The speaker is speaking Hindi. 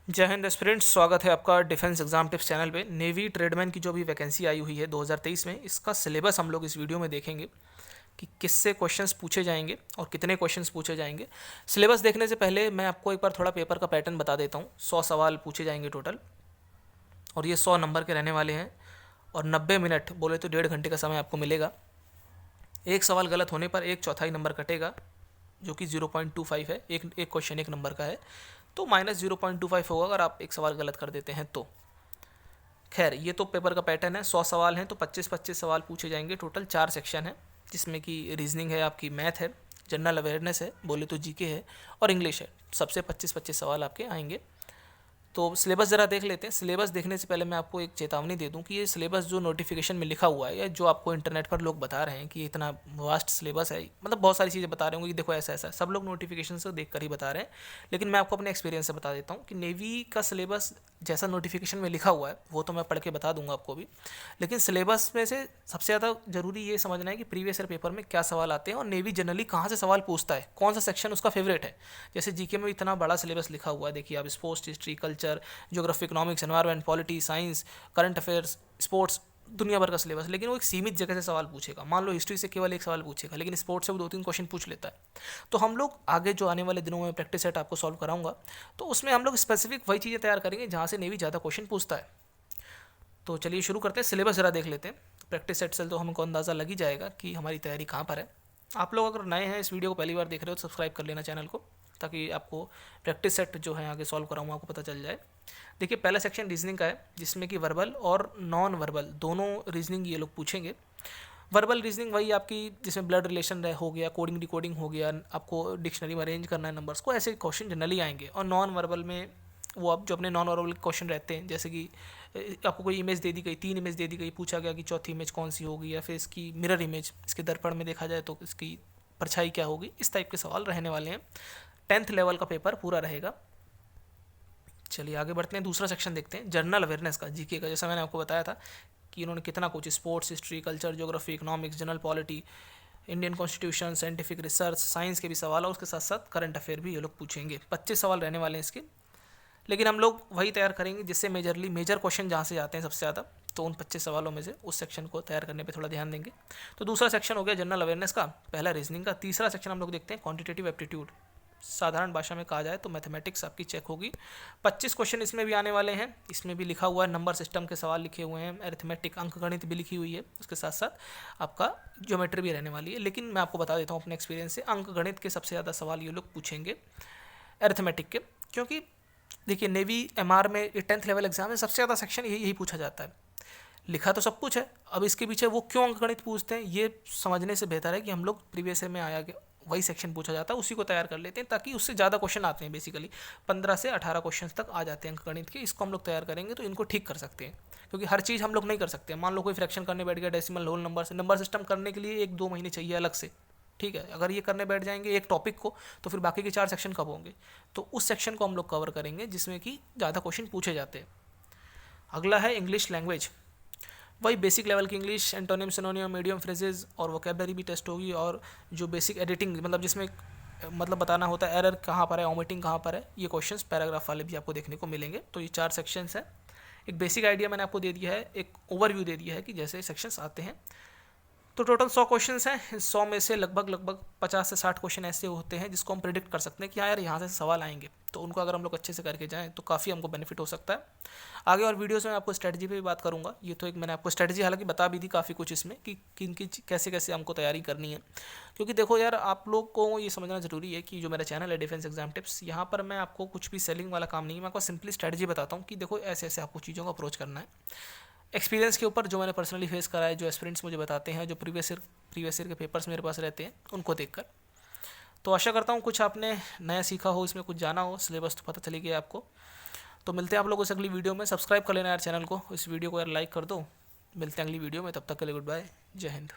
जय हिंद एस्पिरेंट्स, स्वागत है आपका डिफेंस एग्जाम टिप्स चैनल पे। नेवी ट्रेडमैन की जो भी वैकेंसी आई हुई है 2023 में, इसका सिलेबस हम लोग इस वीडियो में देखेंगे कि किससे क्वेश्चंस पूछे जाएंगे और कितने क्वेश्चंस पूछे जाएंगे। सिलेबस देखने से पहले मैं आपको एक बार थोड़ा पेपर का पैटर्न बता देता हूँ। 100 सवाल पूछे जाएंगे टोटल, और ये 100 नंबर के रहने वाले हैं, और 90 मिनट बोले तो 1.5 घंटे का समय आपको मिलेगा। एक सवाल गलत होने पर एक चौथाई नंबर कटेगा, जो कि 0.25 है। एक क्वेश्चन एक नंबर का है, तो -0.25 होगा अगर आप एक सवाल गलत कर देते हैं तो। खैर, ये तो पेपर का पैटर्न है। 100 सवाल हैं तो 25-25 सवाल पूछे जाएंगे। टोटल 4 सेक्शन है, जिसमें कि रीजनिंग है, आपकी मैथ है, जनरल अवेयरनेस है, बोले तो जीके है, और इंग्लिश है। सबसे 25-25 सवाल आपके आएंगे। तो सिलेबस ज़रा देख लेते हैं। सिलेबस देखने से पहले मैं आपको एक चेतावनी दे दूं कि ये सिलेबस जो नोटिफिकेशन में लिखा हुआ है, या जो आपको इंटरनेट पर लोग बता रहे हैं कि इतना वास्ट सिलेबस है, मतलब बहुत सारी चीज़ें बता रहे होंगे कि देखो ऐसा ऐसा, सब लोग नोटिफिकेशन से देख कर ही बता रहे हैं। लेकिन मैं आपको अपने एक्सपीरियंस से बता देता हूँ कि नेवी का सिलेबस जैसा नोटिफिकेशन में लिखा हुआ है वो तो मैं पढ़ के बता दूंगा आपको भी। लेकिन सिलेबस में से सबसे ज़्यादा जरूरी ये समझना है कि प्रीवियस ईयर पेपर में क्या सवाल आते हैं, और नेवी जनरली कहाँ से सवाल पूछता है, कौन सा सेक्शन उसका फेवरेट है। जैसे जीके में इतना बड़ा सिलेबस लिखा हुआ है, देखिए आप, sports, history, culture, geography, economics, environment, polity, science, current affairs, sports, दुनिया भर का सिलेबस। लेकिन वो एक सीमित जगह से सवाल पूछेगा। मान लो हिस्ट्री से केवल एक सवाल पूछेगा, लेकिन स्पोर्ट्स से वो 2-3 क्वेश्चन पूछ लेता है। तो हम लोग आगे जो आने वाले दिनों में प्रैक्टिस सेट आपको सॉल्व कराऊंगा, तो उसमें हम लोग स्पेसिफिक वही चीज़ें तैयार करेंगे जहाँ से नेवी ज़्यादा क्वेश्चन पूछता है। तो चलिए शुरू करते हैं। सिलेबस ज़रा देख लेते हैं। प्रैक्टिस सेट से तो हमको अंदाज़ा लग ही जाएगा कि हमारी तैयारी कहाँ पर है। आप लोग अगर नए हैं, इस वीडियो को पहली बार देख रहे हो, तो सब्सक्राइब कर लेना चैनल को, ताकि आपको प्रैक्टिस सेट जो है आगे सॉल्व कराऊंगा आपको पता चल जाए। देखिए, पहला सेक्शन रीजनिंग का है, जिसमें कि वर्बल और नॉन वर्बल दोनों रीजनिंग ये लोग पूछेंगे। वर्बल रीजनिंग वही आपकी जिसमें ब्लड रिलेशन हो गया, कोडिंग डिकोडिंग हो गया, आपको डिक्शनरी में अरेंज करना है नंबर्स को, ऐसे क्वेश्चन जनरली आएंगे। और नॉन वर्बल में वो अब जो अपने नॉन वर्बल क्वेश्चन रहते हैं, जैसे कि आपको कोई इमेज दे दी गई, 3 इमेज दे दी गई, पूछा गया कि चौथी इमेज कौन सी होगी, या फिर इसकी मिरर इमेज, इसके दर्पण में देखा जाए तो इसकी परछाई क्या होगी। इस टाइप के सवाल रहने वाले हैं। 10th लेवल का पेपर पूरा रहेगा। चलिए आगे बढ़ते हैं। दूसरा सेक्शन देखते हैं, जनरल अवेयरनेस का, जीके का। जैसा मैंने आपको बताया था कि इन्होंने कितना कुछ, sports, history, culture, geography, economics, general polity, Indian constitution, scientific research, science के भी सवाल, और उसके साथ साथ करंट अफेयर भी ये लोग पूछेंगे। 25 सवाल रहने वाले हैं इसके। लेकिन हम लोग वही तैयार करेंगे जिससे मेजरली मेजर क्वेश्चन जहाँ से जाते हैं सबसे ज़्यादा, तो उन 25 सवालों में से उस सेक्शन को तैयार करने पे थोड़ा ध्यान देंगे। तो दूसरा सेक्शन हो गया जनरल अवेयरनेस का, पहला रीजनिंग का। तीसरा सेक्शन हम लोग देखते हैं क्वांटिटेटिव एप्टीट्यूड, साधारण भाषा में कहा जाए तो मैथमेटिक्स आपकी चेक होगी। 25 क्वेश्चन इसमें भी आने वाले हैं। इसमें भी लिखा हुआ है, नंबर सिस्टम के सवाल लिखे हुए हैं, अरिथमेटिक, अंकगणित भी लिखी हुई है, उसके साथ साथ आपका ज्योमेट्री भी रहने वाली है। लेकिन मैं आपको बता देता हूँ अपने एक्सपीरियंस से, अंकगणित के सबसे ज़्यादा सवाल ये लोग पूछेंगे अरिथमेटिक के, क्योंकि देखिए नेवी एमआर में 10th लेवल एग्जाम में सबसे ज़्यादा सेक्शन यही पूछा जाता है। लिखा तो सब कुछ है, अब इसके पीछे वो क्यों अंकगणित पूछते हैं, ये समझने से बेहतर है कि हम लोग प्रीवियस ईयर में आया गया वही सेक्शन पूछा जाता है, उसी को तैयार कर लेते हैं, ताकि उससे ज़्यादा क्वेश्चन आते हैं। बेसिकली 15 से 18 क्वेश्चन तक आ जाते हैं अंकगणित के। इसको हम लोग तैयार करेंगे तो इनको ठीक कर सकते हैं, क्योंकि हर चीज़ हम लोग नहीं कर सकते। मान लो कोई फ्रैक्शन करने बैठ गया, डेसिमल, होल नंबर से, नंबर सिस्टम करने के लिए 1-2 महीने चाहिए अलग से, ठीक है। अगर ये करने बैठ जाएंगे एक टॉपिक को, तो फिर बाकी के 4 सेक्शन कब होंगे। तो उस सेक्शन को हम लोग कवर करेंगे जिसमें कि ज़्यादा क्वेश्चन पूछे जाते हैं। अगला है इंग्लिश लैंग्वेज, वही बेसिक लेवल की English, antonym, synonym, medium phrases, और वोकेबलरी भी टेस्ट होगी, और जो बेसिक एडिटिंग, मतलब जिसमें मतलब बताना होता है एरर कहाँ पर है, ओमिटिंग कहाँ पर है, ये क्वेश्चंस पैराग्राफ वाले भी आपको देखने को मिलेंगे। तो ये 4 सेक्शंस हैं। एक बेसिक आइडिया मैंने आपको दे दिया है, एक ओवरव्यू दे दिया है कि जैसे सेक्शंस आते हैं। तो टोटल 100 क्वेश्चंस हैं। 100 में से लगभग 50 से 60 क्वेश्चन ऐसे होते हैं जिसको हम प्रिडिक्ट कर सकते हैं कि हाँ यार यहाँ से सवाल आएंगे। तो उनको अगर हम लोग अच्छे से करके जाएँ तो काफ़ी हमको बेनिफिट हो सकता है। आगे और वीडियोस में आपको स्ट्रेटजी पे भी बात करूँगा। ये तो एक मैंने आपको स्ट्रेटजी हालांकि बता भी दी काफ़ी कुछ इसमें, कि किन की कैसे कैसे हमको तैयारी करनी है। क्योंकि देखो यार, आप लोग को ये समझना ज़रूरी है कि जो मेरा चैनल है डिफेंस एग्जाम टिप्स, यहाँ पर मैं आपको कुछ भी सेलिंग वाला काम नहीं है। मैं आपको सिंपली स्ट्रेटजी बताता हूँ कि देखो ऐसे ऐसे आपको चीज़ों को अप्रोच करना है, एक्सपीरियंस के ऊपर, जो मैंने पर्सनली फेस करा है, जो एस्पिरेंट्स मुझे बताते हैं, जो प्रीवियस ईयर के पेपर्स मेरे पास रहते हैं, उनको देखकर। तो आशा करता हूँ कुछ आपने नया सीखा हो, इसमें कुछ जाना हो। सिलेबस तो पता चली गया आपको। तो मिलते हैं आप लोगों से अगली वीडियो में। सब्सक्राइब कर लेना यार चैनल को, इस वीडियो को यार लाइक कर दो। मिलते हैं अगली वीडियो में, तब तक के लिए गुड बाय, जय हिंद।